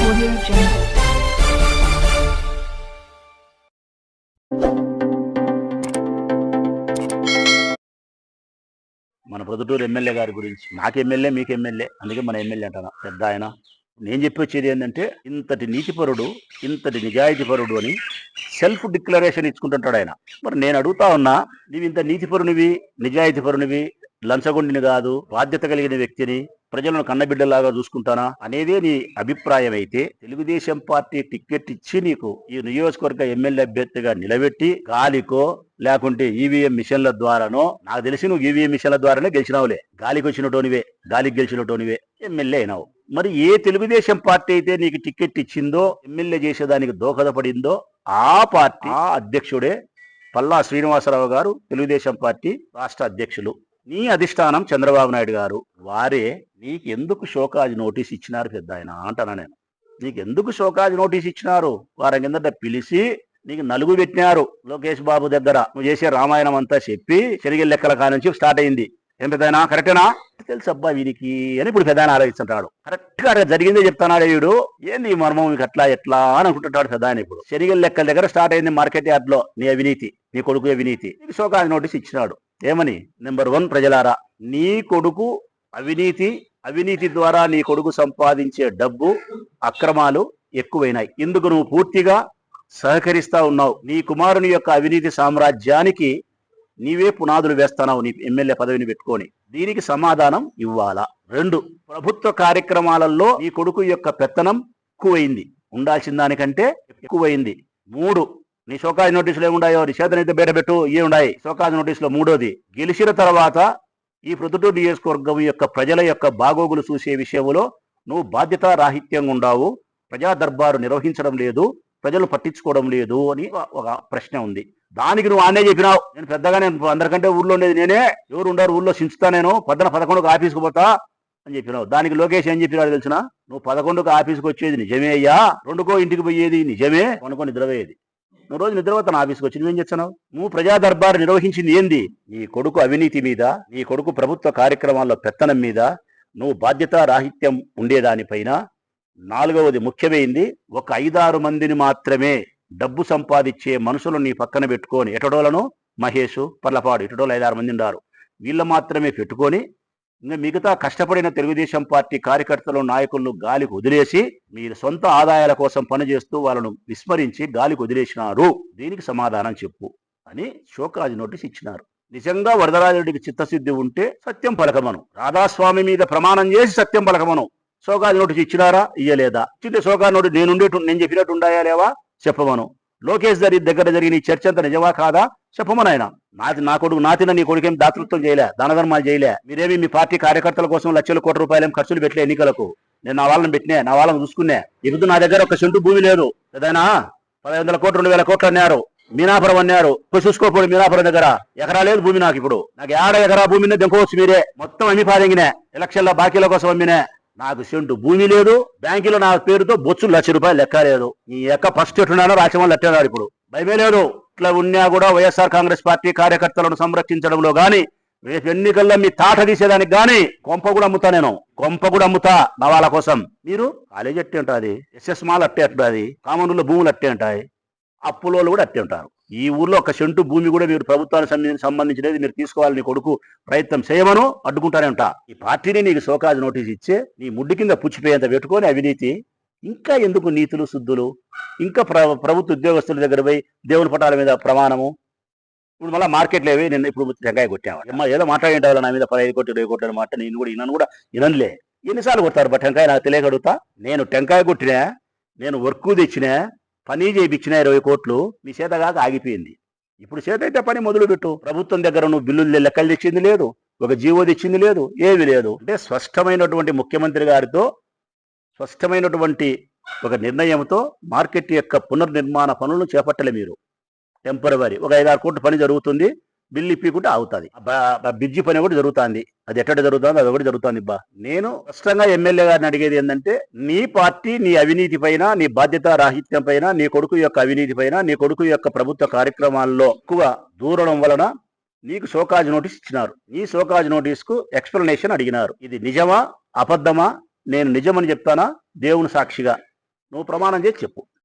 Audio Jungle. మన Proddatur MLA గారి గురించి, నాకు ఎమ్మెల్యే మీకు ఎమ్మెల్యే, అందుకే మన ఎమ్మెల్యే అంటాను. పెద్ద ఆయన నేను చెప్పి వచ్చేది ఏంటంటే, ఇంతటి నీతిపరుడు, ఇంతటి నిజాయితీపరుడు అని సెల్ఫ్ డిక్లరేషన్ ఇచ్చుకుంటుంటాడు ఆయన. మరి నేను అడుగుతా ఉన్నా, నీవు ఇంత నీతిపరునివి, నిజాయితీపరునివి, లంచగొండిని కాదు, బాధ్యత కలిగిన వ్యక్తిని, ప్రజలను కన్నబిడ్డలాగా చూసుకుంటానా అనేదే నీ అభిప్రాయం అయితే, తెలుగుదేశం పార్టీ టికెట్ ఇచ్చి నీకు ఈ నియోజకవర్గ ఎమ్మెల్యే అభ్యర్థిగా నిలబెట్టి గాలికో లేకుంటే ఈవీఎం మిషన్ల ద్వారానో, నాకు తెలిసి నువ్వు ఈవీఎం మిషన్ల ద్వారానే గెలిచినావులే, గాలికి వచ్చినటోనివే, గాలికి గెలిచినటోనివే ఎమ్మెల్యే అయినావు. మరి ఏ తెలుగుదేశం పార్టీ అయితే నీకు టికెట్ ఇచ్చిందో, ఎమ్మెల్యే చేసేదానికి దోహదపడిందో ఆ పార్టీ ఆ అధ్యక్షుడే పల్లా శ్రీనివాసరావు గారు, తెలుగుదేశం పార్టీ రాష్ట్ర అధ్యక్షులు. నీ అధిష్టానం చంద్రబాబు నాయుడు గారు. వారే నీకెందుకు షోకాజ్ నోటీస్ ఇచ్చినారు పెద్ద ఆయన అంటానా నేను. నీకెందుకు షోకాజ్ నోటీస్ ఇచ్చినారు? వారం కిందట పిలిచి నీకు నలుగు పెట్టినారు. లోకేష్ బాబు దగ్గర నువ్వు చేసే రామాయణం అంతా చెప్పి శనిగిల లెక్కల కానుంచి స్టార్ట్ అయింది. ఏం పెద్దయినా కరెక్టేనా? తెలుసు అబ్బా వీరికి అని ఇప్పుడు పెద్ద ఆలోచిస్తుంటాడు. కరెక్ట్ గా జరిగిందే చెప్తానాడు వీడు. ఏంది ఈ మర్మం మీకు అట్లా ఎట్లా అని అనుకుంటుంటాడు పెద్ద ఆయన. ఇప్పుడు శనిగిల లెక్కల దగ్గర స్టార్ట్ అయింది మార్కెట్ యార్డ్ లో నీ అవినీతి, నీ కొడుకు అవినీతి. నీకు షోకాజ్ నోటీస్ ఇచ్చినాడు. ఏమని? నెంబర్ 1, ప్రజలారా, నీ కొడుకు అవినీతి ద్వారా నీ కొడుకు సంపాదించే డబ్బు అక్రమాలు ఎక్కువైనాయి. ఇందుకు నువ్వు పూర్తిగా సహకరిస్తా ఉన్నావు. నీ కుమారుని యొక్క అవినీతి సామ్రాజ్యానికి నీవే పునాదులు వేస్తున్నావు నీ ఎమ్మెల్యే పదవిని పెట్టుకొని. దీనికి సమాధానం ఇవ్వాలా. 2, ప్రభుత్వ కార్యక్రమాలలో నీ కొడుకు యొక్క పెత్తనం ఎక్కువైంది, ఉండాల్సిన దానికంటే ఎక్కువైంది. 3, నీ షోకాజ్ నోటీసులు ఏముండాయో నీ చేతనైతే బయటపెట్టు, ఏ ఉన్నాయి షోకాజ్ నోటీసులో. 3వది, గెలిచిన తర్వాత ఈ ప్రొద్దుటూరు నియోజకవర్గం యొక్క ప్రజల యొక్క బాగోగులు చూసే విషయంలో నువ్వు బాధ్యతా రాహిత్యంగా ఉండావు, ప్రజా దర్బారు నిర్వహించడం లేదు, ప్రజలు పట్టించుకోవడం లేదు అని ఒక ప్రశ్న ఉంది. దానికి నువ్వు ఆనే చెప్పినావు. నేను పెద్దగా నేను అందరికంటే ఊర్లో ఉండేది నేనే, ఎవరు ఉండారు ఊర్లో చించుతా, నేను 11కు ఆఫీస్కి పోతా అని చెప్పినావు. దానికి లోకేష్ ఏం చెప్పినాడు తెలిసిన? నువ్వు 11కు ఆఫీస్కి వచ్చేది నిజమే అయ్యా, 2కో ఇంటికి పోయేది నిజమే, 1కో నిద్రపోయేది. నువ్వు రోజు నిద్రపోతాను ఆఫీస్కి వచ్చి నువ్వేం చేస్తున్నావు? నువ్వు ప్రజా దర్బారు నిర్వహించింది ఏంది? నీ కొడుకు అవినీతి మీద, నీ కొడుకు ప్రభుత్వ కార్యక్రమాల్లో పెత్తనం మీద నువ్వు బాధ్యతా రాహిత్యం ఉండేదానిపైన. 4వది ముఖ్యమైంది, ఒక 5-6 మందిని మాత్రమే డబ్బు సంపాదించే మనుషులు నీ పక్కన పెట్టుకొని, ఎటడోలను మహేష్, పర్లపాడు, ఎటడోలు 5-6 మంది ఉన్నారు, వీళ్ళ మాత్రమే పెట్టుకొని ఇంకా మిగతా కష్టపడిన తెలుగుదేశం పార్టీ కార్యకర్తలు, నాయకులను గాలికి వదిలేసి మీరు సొంత ఆదాయాల కోసం పనిచేస్తూ వాళ్ళను విస్మరించి గాలికి వదిలేసినారు. దీనికి సమాధానం చెప్పు అని షోకాజ్ నోటీస్ ఇచ్చినారు. నిజంగా వరదరాజరెడ్డికి చిత్తశుద్ధి ఉంటే సత్యం పలకమను, రాధాస్వామి మీద ప్రమాణం చేసి సత్యం పలకమను. షోకాజ్ నోటీస్ ఇచ్చినారా, ఇయ్యలేదా? ఇచ్చితే షోకాజ్ నోటీస్ నేను చెప్పినట్టు ఉండాయా లేవా చెప్పమను. లోకేష్ దగ్గర జరిగిన ఈ చర్చ అంతా నిజమా కాదా చెప్పమని. ఆయన నా కొడుకు నాతిన నీ కొడుకేం దాతృత్వం చేయలే, దాన ధర్మాలు చేయలే. మీరేమి మీ పార్టీ కార్యకర్తల కోసం లక్షల కోట్ల రూపాయలు ఖర్చులు పెట్టలే ఎన్నికలకు. నేను నా వాళ్ళని పెట్టినా, నా వాళ్ళని చూసుకున్నా. ఇప్పుడు నా దగ్గర 1 సెంటు భూమి లేదు. ఏదైనా 1500 కోట్లు 2000 కోట్లు అన్నారు, మీనాపురం అన్నారు. చూసుకోకపోయి మీనాపురం దగ్గర ఎకరా లేదు భూమి నాకు. ఇప్పుడు నాకు 50 ఎకరా భూమిని దెంకోవచ్చు మీరే. మొత్తం అమ్మి పాదగినే, ఎలక్షన్ల బాకీల కోసం అమ్మినే. నాకు సెంటు భూమి లేదు, బ్యాంకులో నా పేరుతో బొచ్చులు ₹1,00,000 లెక్క లేదు. ఈ ఎక్క ఫస్ట్ ఎట్టున్నానో రాచమని లెట్టన్నాడు. ఇప్పుడు భయమే లేదు. ఇట్లా ఉన్నా కూడా వైఎస్ఆర్ కాంగ్రెస్ పార్టీ కార్యకర్తలను సంరక్షించడంలో గాని, రేపు ఎన్నికల్లో మీ తాట తీసేదానికి గాని కొంప కూడా అమ్ముతా, నేను కొంప కూడా అమ్ముతా నా వాళ్ళ కోసం. మీరు కాలేజీ అట్టే ఉంటుంది, ఎస్ఎస్ మాల్ అట్టే ఉంటుంది, కామన్లో భూములు అట్టే ఉంటాయి, అప్పులోళ్ళు కూడా అట్టే ఉంటారు. ఈ ఊర్లో 1 సెంటు భూమి కూడా మీరు ప్రభుత్వానికి సంబంధించినది మీరు తీసుకోవాలని కొడుకు ప్రయత్నం చేయమను, అడ్డుకుంటానే ఉంటా. ఈ పార్టీని నీకు షోకాజ్ నోటీస్ ఇచ్చే నీ ముడ్డి కింద పుచ్చిపోయేంత పెట్టుకొని అవినీతి, ఇంకా ఎందుకు నీతులు శుద్ధులు, ఇంకా ప్రభుత్వ ఉద్యోగస్తుల దగ్గర పోయి దేవుని పటాల మీద ప్రమాణము. ఇప్పుడు మళ్ళీ మార్కెట్లో ఏవి నేను ఇప్పుడు టెంకాయ కొట్టాము, ఏదో మాట్లాడేంటే వాళ్ళ నా మీద 15 కోట్లు 20 కోట్ల మాట నేను కూడా వినలే. ఎన్నిసార్లు కొడతారు బట్ టెంకాయ నాకు తెలియక అడుగుతా. నేను టెంకాయ కొట్టినా, నేను వర్క్ తెచ్చినా, పని చేయించిన 20 కోట్లు మీ చేతగాక ఆగిపోయింది. ఇప్పుడు చేత అయితే పని మొదలు పెట్టు. ప్రభుత్వం దగ్గర నువ్వు బిల్లులు లెక్కలు తెచ్చింది లేదు, ఒక జీవో తెచ్చింది లేదు, ఏవి లేదు. అంటే స్పష్టమైనటువంటి ముఖ్యమంత్రి గారితో స్పష్టమైనటువంటి ఒక నిర్ణయంతో మార్కెట్ యొక్క పునర్నిర్మాణ పనులను చేపట్టలే మీరు. టెంపరవరీ ఒక 5-6 కోట్ల పని జరుగుతుంది, బిల్లు ఇప్పికుంటే ఆగుతుంది. బ్రిడ్జి పని ఒకటి జరుగుతుంది, అది ఎక్కడ జరుగుతుందో అది ఒకటి జరుగుతుంది. నేను స్పష్టంగా ఎమ్మెల్యే గారిని అడిగేది ఏంటంటే, నీ పార్టీ నీ అవినీతి పైన, నీ బాధ్యత రాహిత్యం పైన, నీ కొడుకు యొక్క అవినీతి పైన, నీ కొడుకు యొక్క ప్రభుత్వ కార్యక్రమాల్లో ఎక్కువ దూరడం వలన నీకు షోకాజ్ నోటీస్ ఇచ్చినారు. నీ షోకాజ్ నోటీస్కు ఎక్స్ప్లెనేషన్ అడిగినారు. ఇది నిజమా అబద్ధమా? నేను నిజమని చెప్తానా దేవుని సాక్షిగా? నువ్వు ప్రమాణం చేసి చెప్పు.